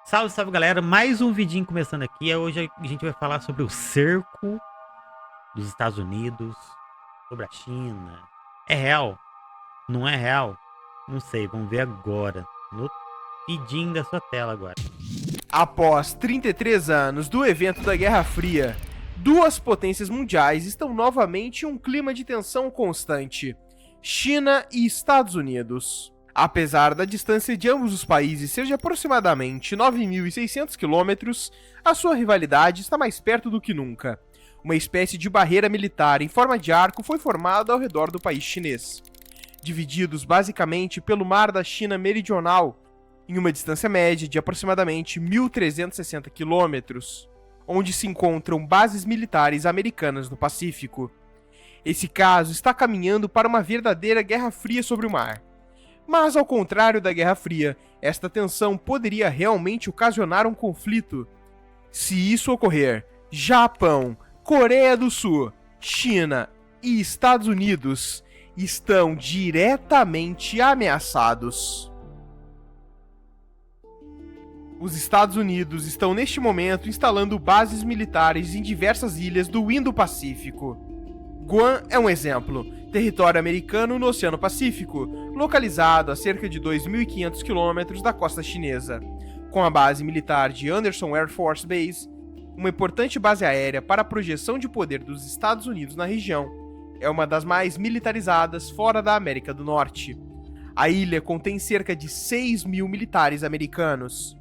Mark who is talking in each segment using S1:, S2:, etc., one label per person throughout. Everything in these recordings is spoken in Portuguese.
S1: Salve, salve galera, mais um vidinho começando aqui. Hoje a gente vai falar sobre o cerco dos Estados Unidos, sobre a China. É real? Não é real? Não sei, vamos ver agora. No vidinho da sua tela agora.
S2: Após 33 anos do evento da Guerra Fria, duas potências mundiais estão novamente em um clima de tensão constante: China e Estados Unidos. Apesar da distância de ambos os países ser de aproximadamente 9.600 quilômetros, a sua rivalidade está mais perto do que nunca. Uma espécie de barreira militar em forma de arco foi formada ao redor do país chinês. Divididos basicamente pelo Mar da China Meridional, em uma distância média de aproximadamente 1.360 quilômetros, onde se encontram bases militares americanas no Pacífico. Esse caso está caminhando para uma verdadeira Guerra Fria sobre o mar. Mas, ao contrário da Guerra Fria, esta tensão poderia realmente ocasionar um conflito. Se isso ocorrer, Japão, Coreia do Sul, China e Estados Unidos estão diretamente ameaçados. Os Estados Unidos estão neste momento instalando bases militares em diversas ilhas do Indo-Pacífico. Guam é um exemplo, território americano no Oceano Pacífico, localizado a cerca de 2.500 quilômetros da costa chinesa. Com a base militar de Anderson Air Force Base, uma importante base aérea para a projeção de poder dos Estados Unidos na região, é uma das mais militarizadas fora da América do Norte. A ilha contém cerca de 6.000 militares americanos.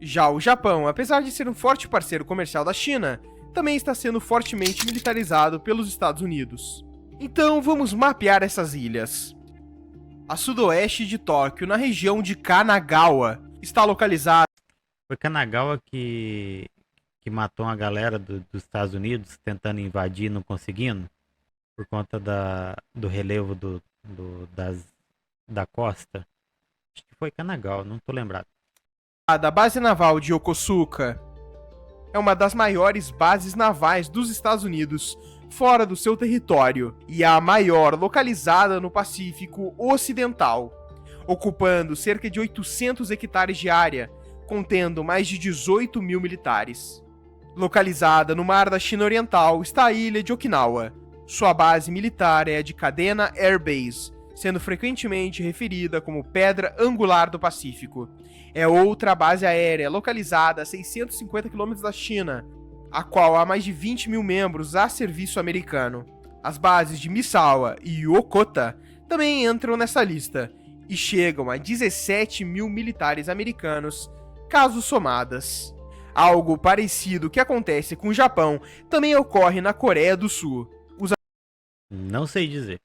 S2: Já o Japão, apesar de ser um forte parceiro comercial da China, também está sendo fortemente militarizado pelos Estados Unidos. Então vamos mapear essas ilhas. A sudoeste de Tóquio, na região de Kanagawa, está localizada.
S1: Foi Kanagawa que matou uma galera dos Estados Unidos tentando invadir e não conseguindo, por conta do relevo da costa. Acho que foi Kanagawa, não tô lembrado.
S2: A base naval de Yokosuka é uma das maiores bases navais dos Estados Unidos fora do seu território e a maior localizada no Pacífico Ocidental, ocupando cerca de 800 hectares de área, contendo mais de 18.000 militares. Localizada no Mar da China Oriental está a ilha de Okinawa. Sua base militar é a de Kadena Air Base, sendo frequentemente referida como Pedra Angular do Pacífico. É outra base aérea localizada a 650 km da China, a qual há mais de 20.000 membros a serviço americano. As bases de Misawa e Yokota também entram nessa lista, e chegam a 17.000 militares americanos, casos somadas. Algo parecido que acontece com o Japão também ocorre na Coreia do Sul. Os
S1: Não sei dizer.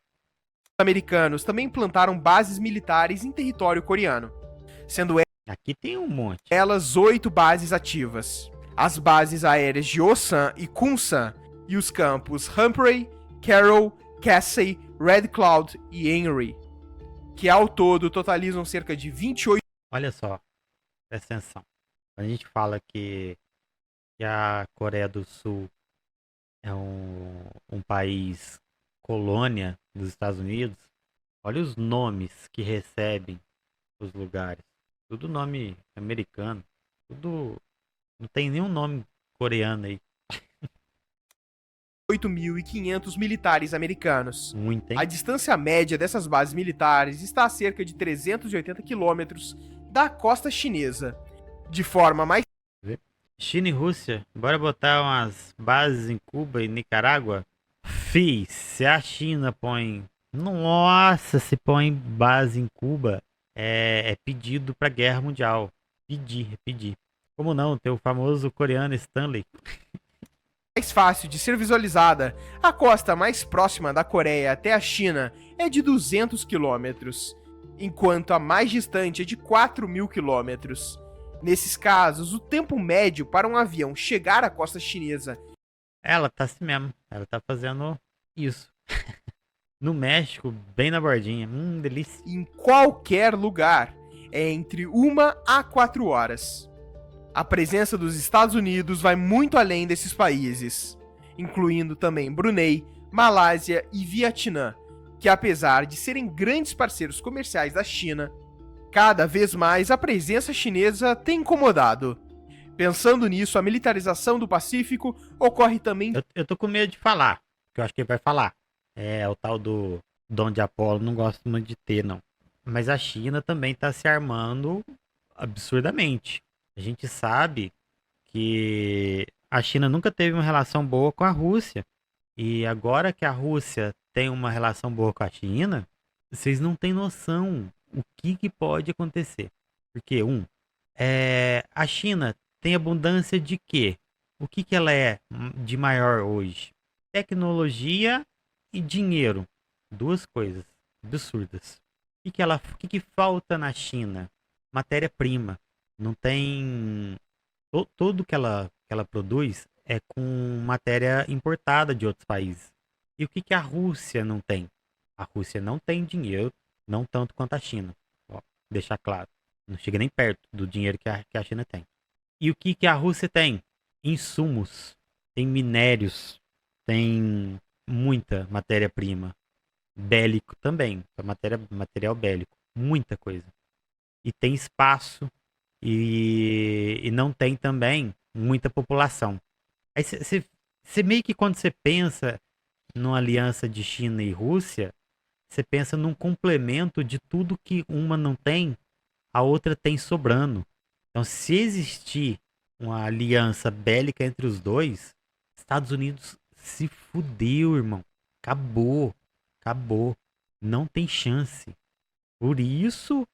S2: americanos também implantaram bases militares em território coreano, sendo
S1: Aqui tem um monte.
S2: elas 8 bases ativas. As bases aéreas de Osan e Kunsan e os campos Humphrey, Carroll, Casey, Red Cloud e Henry, que ao todo totalizam cerca de 28.
S1: Olha só, presta atenção. Quando a gente fala que a Coreia do Sul é um país colônia dos Estados Unidos, olha os nomes que recebem os lugares. Tudo nome americano. Tudo. Não tem nenhum nome coreano aí.
S2: 8.500 militares americanos.
S1: Muito, hein?
S2: A distância média dessas bases militares está a cerca de 380 quilômetros da costa chinesa. De forma mais
S1: China e Rússia, bora botar umas bases em Cuba e Nicarágua? Se a China põe. Nossa, se põe base em Cuba, é pedido pra guerra mundial. Pedir. Como não? Tem o famoso coreano Stanley.
S2: fácil de ser visualizada, a costa mais próxima da Coreia até a China é de 200 quilômetros, enquanto a mais distante é de 4.000 quilômetros. Nesses casos, o tempo médio para um avião chegar à costa chinesa.
S1: Ela tá assim mesmo. Ela tá fazendo isso. No México, bem na bordinha. Delícia.
S2: Em qualquer lugar, é entre 1 a 4 horas. A presença dos Estados Unidos vai muito além desses países, incluindo também Brunei, Malásia e Vietnã, que apesar de serem grandes parceiros comerciais da China, Cada vez mais a presença chinesa tem incomodado. Pensando nisso, a militarização do Pacífico ocorre também...
S1: Eu tô com medo de falar, que eu acho que ele vai falar. É o tal do Dom de Apolo, não gosto muito de ter, não. Mas a China também tá se armando absurdamente. A gente sabe que a China nunca teve uma relação boa com a Rússia. E agora que a Rússia tem uma relação boa com a China, vocês não têm noção o que pode acontecer. Porque, a China tem abundância de quê? O que ela é de maior hoje? Tecnologia e dinheiro. Duas coisas absurdas. O que falta na China? Matéria-prima. Não tem... Tudo que ela produz é com matéria importada de outros países. E o que a Rússia não tem? A Rússia não tem dinheiro, não tanto quanto a China. Ó, deixar claro. Não chega nem perto do dinheiro que a China tem. E o que a Rússia tem? Insumos, tem minérios, tem muita matéria-prima. Bélico também, material bélico, muita coisa. E tem espaço e não tem também muita população. Aí você meio que quando você pensa numa aliança de China e Rússia, você pensa num complemento de tudo que uma não tem, a outra tem sobrando. Então, se existir uma aliança bélica entre os dois, Estados Unidos se fudeu, irmão. Acabou. Acabou. Não tem chance. Por isso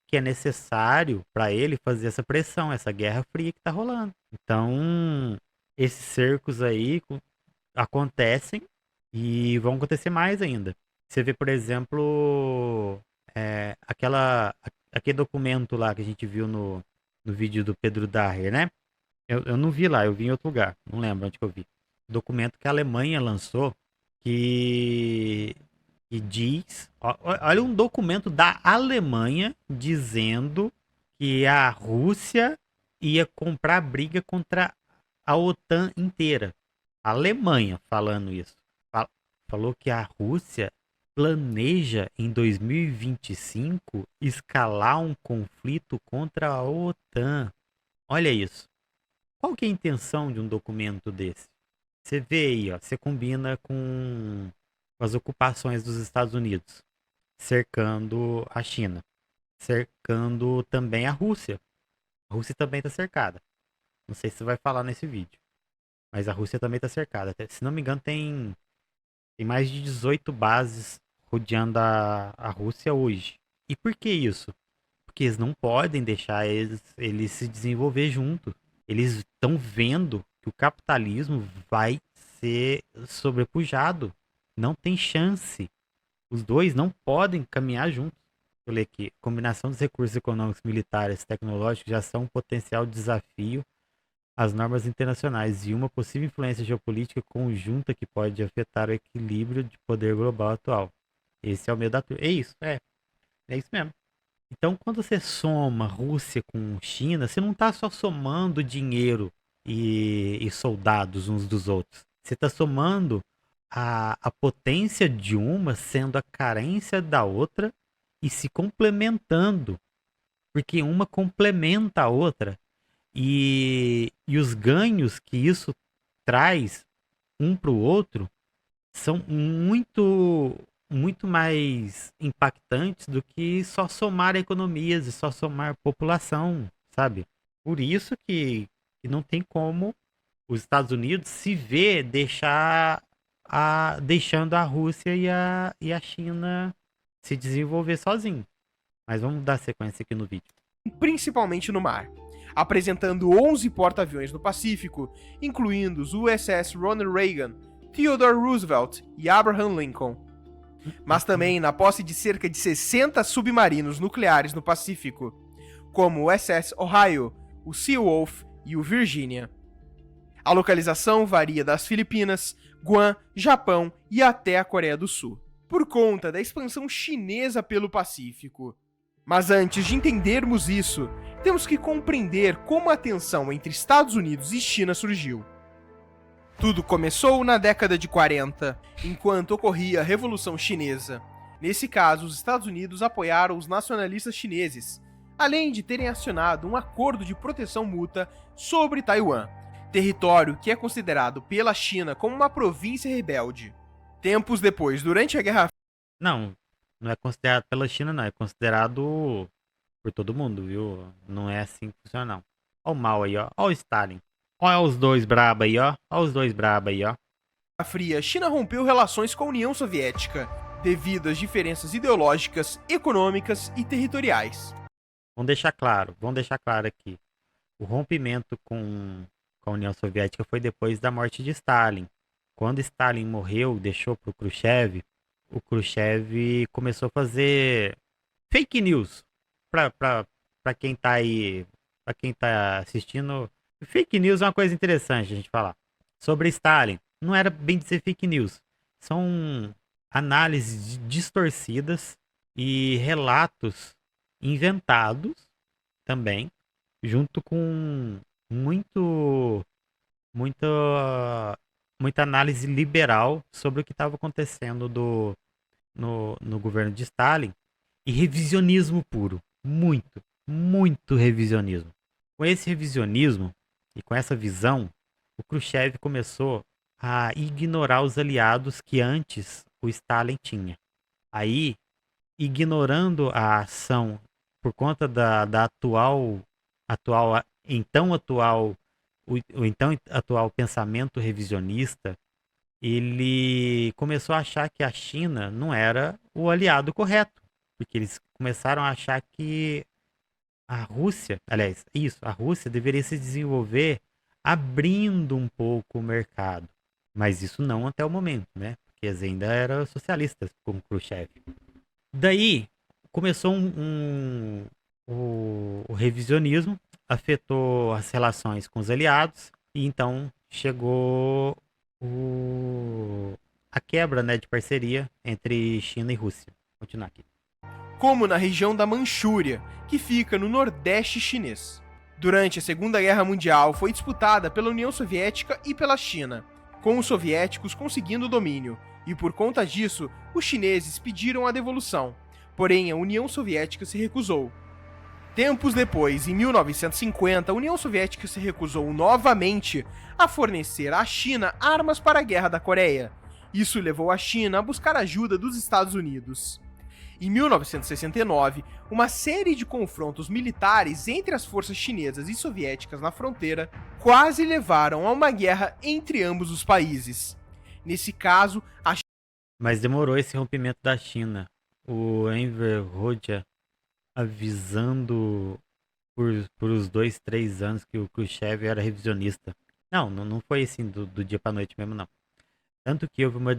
S1: que é necessário para ele fazer essa pressão, essa guerra fria que tá rolando. Então, esses cercos aí acontecem e vão acontecer mais ainda. Você vê, por exemplo, aquele documento lá que a gente viu no vídeo do Pedro Daher, né? Eu não vi lá, eu vi em outro lugar. Não lembro onde que eu vi. Documento que a Alemanha lançou que diz... Olha um documento da Alemanha dizendo que a Rússia ia comprar briga contra a OTAN inteira. A Alemanha falando isso. Falou que a Rússia planeja em 2025 escalar um conflito contra a OTAN. Olha isso. Qual que é a intenção de um documento desse? Você vê aí, ó, você combina com as ocupações dos Estados Unidos, cercando a China, cercando também a Rússia. A Rússia também está cercada. Não sei se você vai falar nesse vídeo, mas a Rússia também está cercada. Se não me engano, tem mais de 18 bases rodeando a Rússia hoje. E por que isso? Porque eles não podem deixar eles se desenvolver junto. Eles estão vendo que o capitalismo vai ser sobrepujado. Não tem chance. Os dois não podem caminhar juntos. Eu leio aqui. A combinação dos recursos econômicos, militares e tecnológicos já são um potencial desafio às normas internacionais e uma possível influência geopolítica conjunta que pode afetar o equilíbrio de poder global atual. Esse é o medo da turma. É isso, é isso mesmo. Então, quando você soma Rússia com China, você não está só somando dinheiro e soldados uns dos outros. Você está somando a potência de uma sendo a carência da outra e se complementando. Porque uma complementa a outra. E os ganhos que isso traz um para o outro são muito mais impactantes do que só somar economias e só somar população, sabe? Por isso que não tem como os Estados Unidos se ver deixando a Rússia e a China se desenvolver sozinho. Mas vamos dar sequência aqui no vídeo.
S2: Principalmente no mar, apresentando 11 porta-aviões no Pacífico, incluindo os USS Ronald Reagan, Theodore Roosevelt e Abraham Lincoln. Mas também na posse de cerca de 60 submarinos nucleares no Pacífico, como o SS Ohio, o Seawolf e o Virginia. A localização varia das Filipinas, Guam, Japão e até a Coreia do Sul, por conta da expansão chinesa pelo Pacífico. Mas antes de entendermos isso, temos que compreender como a tensão entre Estados Unidos e China surgiu. Tudo começou na década de 40, enquanto ocorria a Revolução Chinesa. Nesse caso, os Estados Unidos apoiaram os nacionalistas chineses, além de terem acionado um acordo de proteção mútua sobre Taiwan, território que é considerado pela China como uma província rebelde. Tempos depois, durante a Guerra
S1: Não, não é considerado pela China, não. É considerado por todo mundo, viu? Não é assim que funciona, não. Ó o Mao aí, ó. Ó o Stalin. Ó os dois braba aí, ó. Ó os dois braba aí, ó.
S2: Fria, a China rompeu relações com a União Soviética, devido às diferenças ideológicas, econômicas e territoriais.
S1: Vamos deixar claro aqui. O rompimento com a União Soviética foi depois da morte de Stalin. Quando Stalin morreu, deixou para o Khrushchev começou a fazer fake news para quem tá aí, para quem tá assistindo. Fake news é uma coisa interessante a gente falar. Sobre Stalin, não era bem dizer fake news. São análises distorcidas e relatos inventados também, junto com muito, muita, muita análise liberal sobre o que estava acontecendo no governo de Stalin e revisionismo puro. Muito, muito revisionismo. Com esse revisionismo e com essa visão, o Khrushchev começou a ignorar os aliados que antes o Stalin tinha. Aí, ignorando a ação por conta da então atual pensamento revisionista, ele começou a achar que a China não era o aliado correto, porque eles começaram a achar que a Rússia, aliás, isso, a Rússia deveria se desenvolver abrindo um pouco o mercado, mas isso não até o momento, né? Porque eles ainda eram socialistas como Khrushchev. Daí começou o revisionismo, afetou as relações com os aliados e então chegou a quebra, né, de parceria entre China e Rússia. Vou continuar aqui.
S2: Como na região da Manchúria, que fica no nordeste chinês. Durante a Segunda Guerra Mundial, foi disputada pela União Soviética e pela China, com os soviéticos conseguindo o domínio, e por conta disso, os chineses pediram a devolução, porém a União Soviética se recusou. Tempos depois, em 1950, a União Soviética se recusou novamente a fornecer à China armas para a Guerra da Coreia. Isso levou a China a buscar ajuda dos Estados Unidos. Em 1969, uma série de confrontos militares entre as forças chinesas e soviéticas na fronteira quase levaram a uma guerra entre ambos os países. Nesse caso,
S1: Mas demorou esse rompimento da China. O Enver Hoxha avisando por uns 2, 3 anos que o Khrushchev era revisionista. Não foi assim do dia pra noite mesmo, não. Tanto que houve uma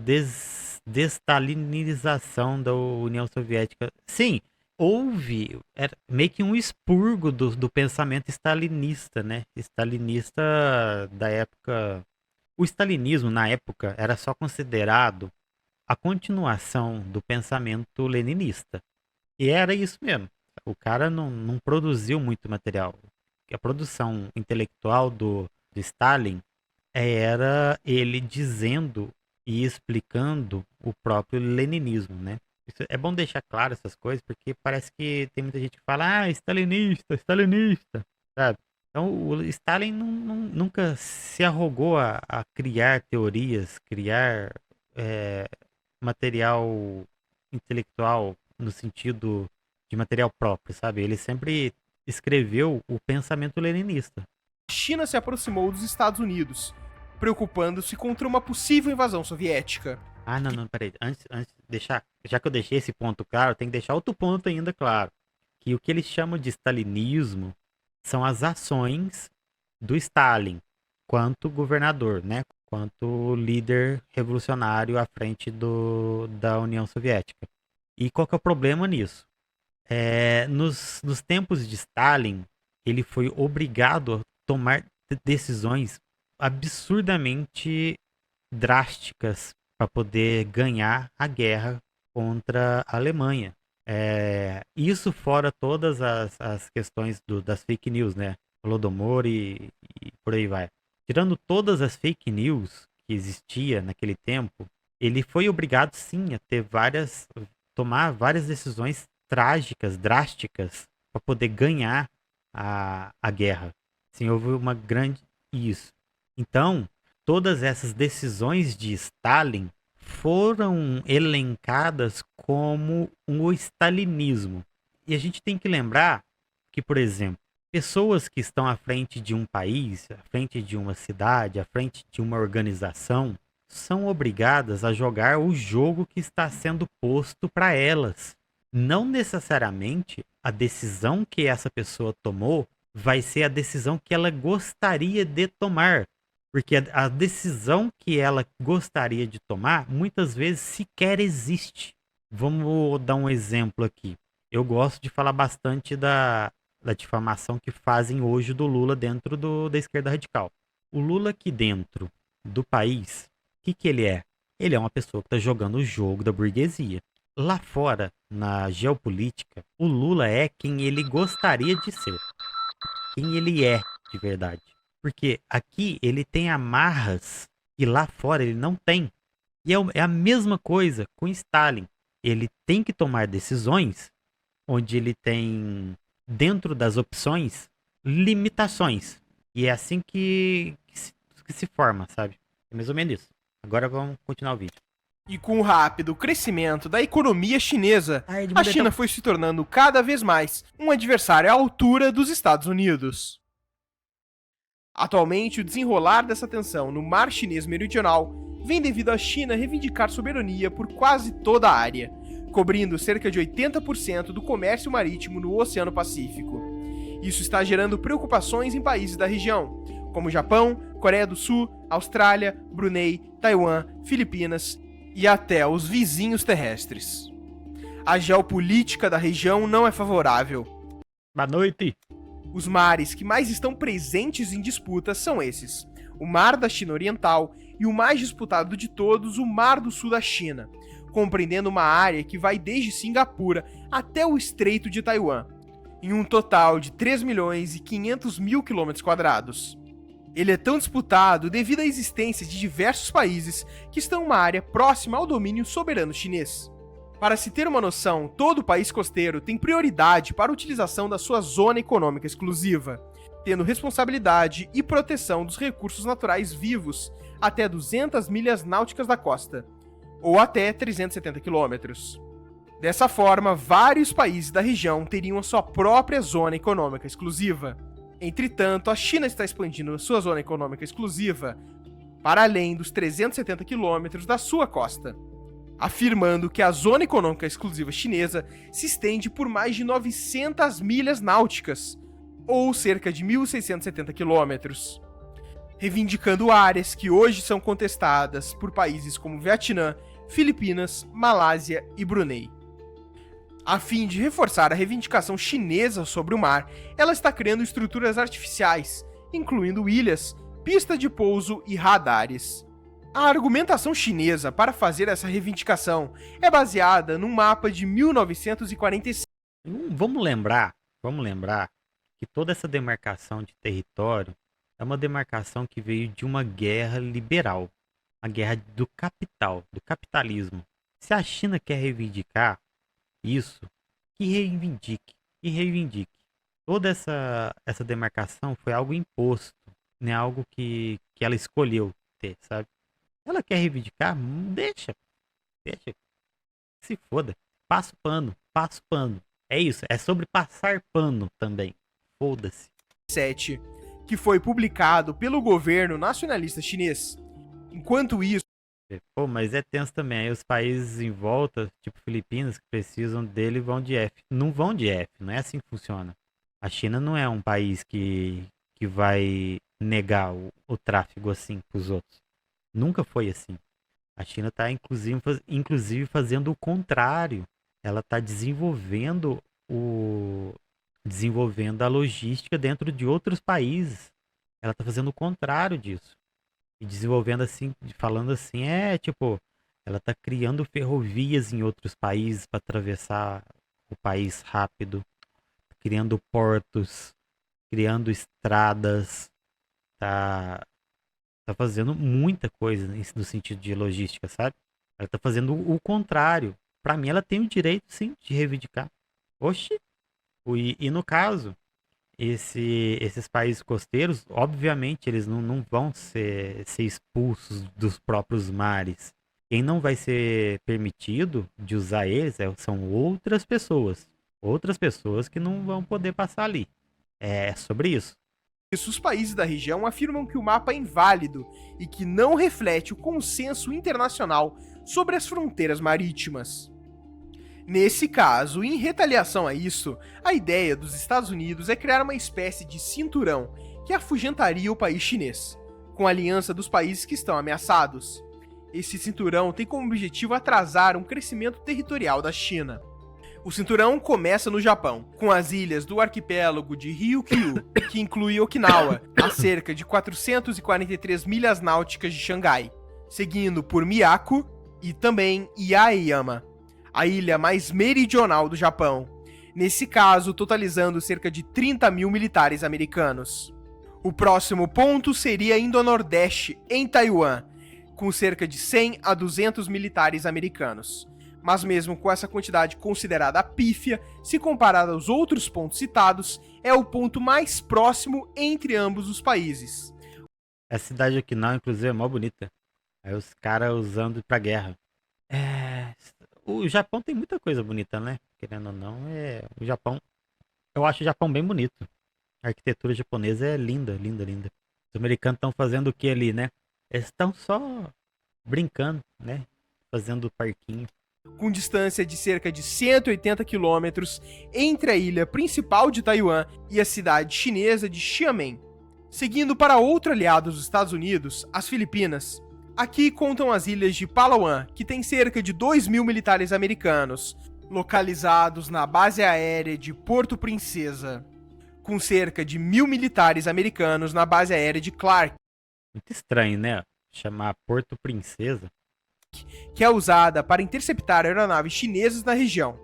S1: destalinização da União Soviética. Sim, houve era meio que um expurgo do pensamento stalinista, né? Stalinista da época. O stalinismo, na época, era só considerado a continuação do pensamento leninista. E era isso mesmo. O cara não produziu muito material. A produção intelectual do Stalin era ele dizendo e explicando o próprio leninismo, né? É bom deixar claro essas coisas, porque parece que tem muita gente que fala, stalinista, stalinista, sabe? Então, o Stalin nunca se arrogou a criar teorias, criar material intelectual no sentido de material próprio, sabe? Ele sempre escreveu o pensamento leninista.
S2: a China se aproximou dos Estados Unidos, preocupando-se contra uma possível invasão soviética.
S1: Não, peraí. Antes de deixar, já que eu deixei esse ponto claro, tem que deixar outro ponto ainda claro. Que o que eles chamam de stalinismo são as ações do Stalin quanto governador, né? Quanto líder revolucionário à frente da União Soviética. E qual que é o problema nisso? Nos tempos de Stalin, ele foi obrigado a tomar decisões absurdamente drásticas para poder ganhar a guerra contra a Alemanha. Isso fora todas as questões das fake news, né? Holodomor e por aí vai. Tirando todas as fake news que existia naquele tempo, ele foi obrigado sim a tomar várias decisões trágicas, drásticas, para poder ganhar a guerra. Sim, houve uma grande isso. Então, todas essas decisões de Stalin foram elencadas como o stalinismo. E a gente tem que lembrar que, por exemplo, pessoas que estão à frente de um país, à frente de uma cidade, à frente de uma organização, são obrigadas a jogar o jogo que está sendo posto para elas. Não necessariamente a decisão que essa pessoa tomou vai ser a decisão que ela gostaria de tomar. Porque a decisão que ela gostaria de tomar, muitas vezes sequer existe. Vamos dar um exemplo aqui. Eu gosto de falar bastante da difamação que fazem hoje do Lula dentro da esquerda radical. O Lula aqui dentro do país, o que ele é? Ele é uma pessoa que está jogando o jogo da burguesia. Lá fora, na geopolítica, o Lula é quem ele gostaria de ser. Quem ele é de verdade. Porque aqui ele tem amarras e lá fora ele não tem. E é a mesma coisa com Stalin. Ele tem que tomar decisões onde ele tem, dentro das opções, limitações. E é assim que se forma, sabe? É mais ou menos isso. Agora vamos continuar o vídeo.
S2: E com o rápido crescimento da economia chinesa, a China foi se tornando cada vez mais um adversário à altura dos Estados Unidos. Atualmente, o desenrolar dessa tensão no Mar Chinês Meridional vem devido à China reivindicar soberania por quase toda a área, cobrindo cerca de 80% do comércio marítimo no Oceano Pacífico. Isso está gerando preocupações em países da região, como Japão, Coreia do Sul, Austrália, Brunei, Taiwan, Filipinas e até os vizinhos terrestres. A geopolítica da região não é favorável.
S1: Boa noite!
S2: Os mares que mais estão presentes em disputas são esses: o Mar da China Oriental e o mais disputado de todos, o Mar do Sul da China, compreendendo uma área que vai desde Singapura até o Estreito de Taiwan, em um total de 3.500.000 km². Ele é tão disputado devido à existência de diversos países que estão em uma área próxima ao domínio soberano chinês. Para se ter uma noção, todo país costeiro tem prioridade para a utilização da sua zona econômica exclusiva, tendo responsabilidade e proteção dos recursos naturais vivos até 200 milhas náuticas da costa, ou até 370 quilômetros. Dessa forma, vários países da região teriam a sua própria zona econômica exclusiva. Entretanto, a China está expandindo a sua zona econômica exclusiva para além dos 370 quilômetros da sua costa, afirmando que a zona econômica exclusiva chinesa se estende por mais de 900 milhas náuticas, ou cerca de 1.670 quilômetros, reivindicando áreas que hoje são contestadas por países como Vietnã, Filipinas, Malásia e Brunei. A fim de reforçar a reivindicação chinesa sobre o mar, ela está criando estruturas artificiais, incluindo ilhas, pista de pouso e radares. A argumentação chinesa para fazer essa reivindicação é baseada num mapa de 1945.
S1: Vamos lembrar que toda essa demarcação de território é uma demarcação que veio de uma guerra liberal, a guerra do capital, do capitalismo. Se a China quer reivindicar isso, que reivindique. Toda essa demarcação foi algo imposto, não é algo que ela escolheu ter, sabe? Ela quer reivindicar, deixa, se foda, passa o pano. É isso, é sobre passar pano também, foda-se.
S2: Que foi publicado pelo governo nacionalista chinês. Enquanto isso,
S1: pô, mas é tenso também. Aí os países em volta, tipo Filipinas, que precisam dele, vão de F. Não vão de F, não é assim que funciona. A China não é um país que vai negar o tráfego assim pros outros. Nunca foi assim. A China está inclusive fazendo o contrário. Ela está desenvolvendo a logística dentro de outros países. Ela está fazendo o contrário disso. E desenvolvendo assim, falando assim, tipo, ela tá criando ferrovias em outros países para atravessar o país rápido, criando portos, criando estradas, tá fazendo muita coisa no sentido de logística, sabe? Ela tá fazendo o contrário. Para mim, ela tem o direito, sim, de reivindicar. Oxi, E no caso, esses países costeiros, obviamente, eles não vão ser expulsos dos próprios mares. Quem não vai ser permitido de usar eles são outras pessoas. Outras pessoas que não vão poder passar ali. É sobre isso.
S2: Os países da região afirmam que o mapa é inválido e que não reflete o consenso internacional sobre as fronteiras marítimas. Nesse caso, em retaliação a isso, a ideia dos Estados Unidos é criar uma espécie de cinturão que afugentaria o país chinês, com a aliança dos países que estão ameaçados. Esse cinturão tem como objetivo atrasar um crescimento territorial da China. O cinturão começa no Japão, com as ilhas do arquipélago de Ryukyu, que inclui Okinawa, a cerca de 443 milhas náuticas de Xangai, seguindo por Miyako e também Yaeyama, a ilha mais meridional do Japão, nesse caso totalizando cerca de 30 mil militares americanos. O próximo ponto seria Indo-Nordeste, em Taiwan, com cerca de 100 a 200 militares americanos. Mas mesmo com essa quantidade considerada pífia, se comparada aos outros pontos citados, é o ponto mais próximo entre ambos os países.
S1: Essa cidade de Okinawa, inclusive, é mó bonita. Aí os caras usando pra guerra. O Japão tem muita coisa bonita, né? Querendo ou não, o Japão... Eu acho o Japão bem bonito. A arquitetura japonesa é linda, linda, linda. Os americanos estão fazendo o que ali, né? Eles estão só brincando, né? Fazendo parquinho.
S2: Com distância de cerca de 180 quilômetros entre a ilha principal de Taiwan e a cidade chinesa de Xiamen. Seguindo para outro aliado dos Estados Unidos, as Filipinas. Aqui contam as ilhas de Palawan, que tem cerca de 2.000 militares americanos, localizados na base aérea de Porto Princesa, com cerca de 1.000 militares americanos na base aérea de Clark.
S1: Muito estranho, né? Chamar Porto Princesa.
S2: Que é usada para interceptar aeronaves chinesas na região.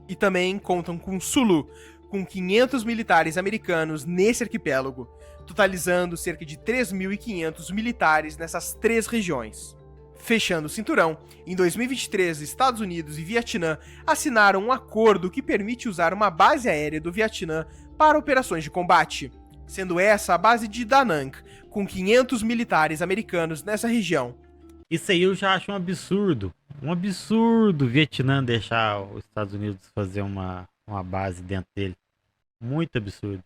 S2: E também contam com Sulu, com 500 militares americanos nesse arquipélago, totalizando cerca de 3.500 militares nessas três regiões. Fechando o cinturão, em 2023, Estados Unidos e Vietnã assinaram um acordo que permite usar uma base aérea do Vietnã para operações de combate, sendo essa a base de Da Nang, com 500 militares americanos nessa região.
S1: Isso aí eu já acho um absurdo. Um absurdo o Vietnã deixar os Estados Unidos fazer uma base dentro dele. Muito absurdo.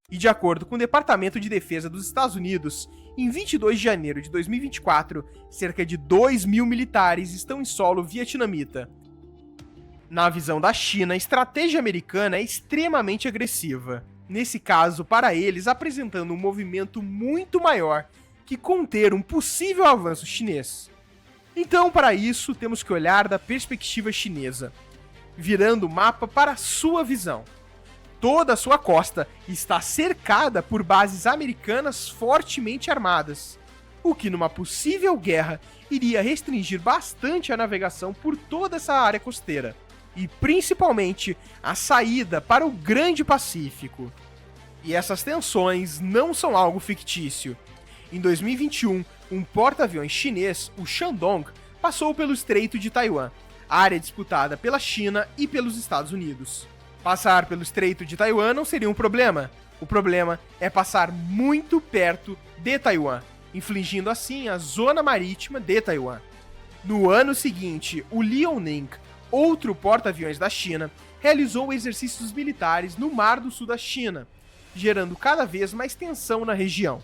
S2: E de acordo com o Departamento de Defesa dos Estados Unidos, em 22 de janeiro de 2024, cerca de 2.000 militares estão em solo vietnamita. Na visão da China, a estratégia americana é extremamente agressiva. Nesse caso, para eles, apresentando um movimento muito maior que conter um possível avanço chinês. Então, para isso, temos que olhar da perspectiva chinesa, virando o mapa para a sua visão. Toda a sua costa está cercada por bases americanas fortemente armadas, o que numa possível guerra iria restringir bastante a navegação por toda essa área costeira, e principalmente a saída para o Grande Pacífico. E essas tensões não são algo fictício. Em 2021, um porta-aviões chinês, o Shandong, passou pelo Estreito de Taiwan, área disputada pela China e pelos Estados Unidos. Passar pelo Estreito de Taiwan não seria um problema. O problema é passar muito perto de Taiwan, infligindo assim a zona marítima de Taiwan. No ano seguinte, o Liaoning, outro porta-aviões da China, realizou exercícios militares no Mar do Sul da China, gerando cada vez mais tensão na região.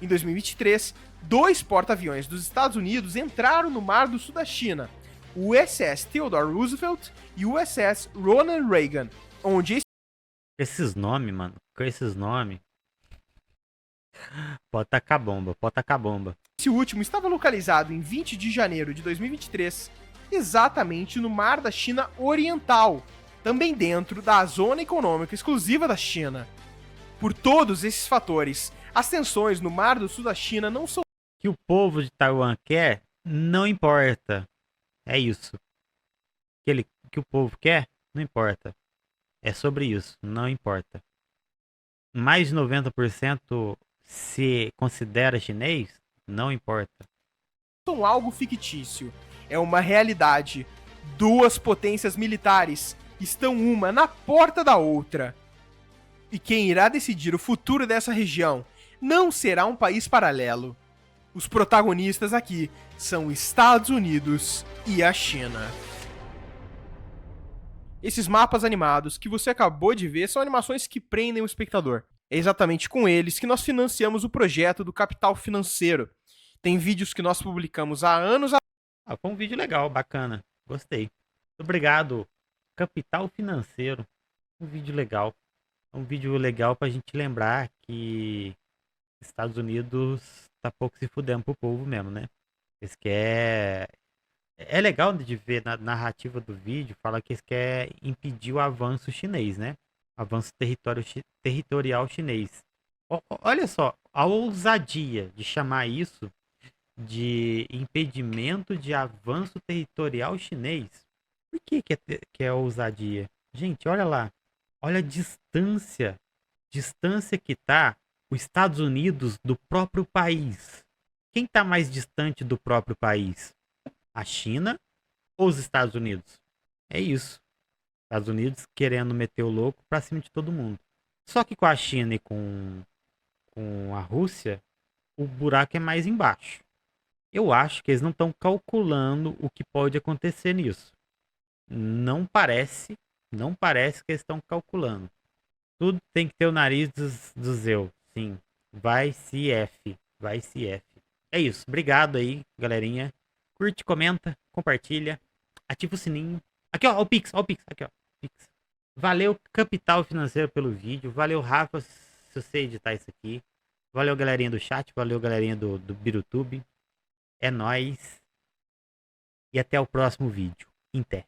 S2: Em 2023, 2 porta-aviões dos Estados Unidos entraram no Mar do Sul da China, o USS Theodore Roosevelt e o USS Ronald Reagan, onde
S1: esses nomes, mano, com esses nomes, pode tacar bomba, pode tacar bomba.
S2: Esse último estava localizado em 20 de janeiro de 2023, exatamente no Mar da China Oriental, também dentro da Zona Econômica Exclusiva da China. Por todos esses fatores, as tensões no Mar do Sul da China não são...
S1: Que o povo de Taiwan quer, não importa. É isso. Que o povo quer, não importa. É sobre isso, não importa. Mais de 90% se considera chinês, não importa.
S2: São algo fictício. É uma realidade. 2 potências militares estão uma na porta da outra. E quem irá decidir o futuro dessa região não será um país paralelo. Os protagonistas aqui são Estados Unidos e a China. Esses mapas animados que você acabou de ver são animações que prendem o espectador. É exatamente com eles que nós financiamos o projeto do Capital Financeiro. Tem vídeos que nós publicamos há anos.
S1: Foi um vídeo legal, bacana. Gostei. Obrigado, Capital Financeiro. Um vídeo legal. Um vídeo legal pra gente lembrar que Estados Unidos tá pouco se fudendo pro povo mesmo, né? Eles querem. É legal de ver na narrativa do vídeo, fala que eles querem impedir o avanço chinês, né? Avanço territorial chinês. Olha só, a ousadia de chamar isso de impedimento de avanço territorial chinês. Por que é ousadia? Gente, olha lá. Olha a distância que tá os Estados Unidos do próprio país. Quem tá mais distante do próprio país? A China ou os Estados Unidos? É isso. Estados Unidos querendo meter o louco pra cima de todo mundo. Só que com a China e com a Rússia, o buraco é mais embaixo. Eu acho que eles não estão calculando o que pode acontecer nisso. Não parece que eles estão calculando. Tudo tem que ter o nariz do Zeu. Sim. Vai se F. Vai se F. É isso. Obrigado aí, galerinha. Curte, comenta, compartilha. Ativa o sininho. Aqui, ó. O Pix. Ó, o Pix. Aqui, ó. Pix. Valeu, Capital Financeiro, pelo vídeo. Valeu, Rafa, se você editar isso aqui. Valeu, galerinha do chat. Valeu, galerinha do Birutube. É nóis. E até o próximo vídeo. Em té.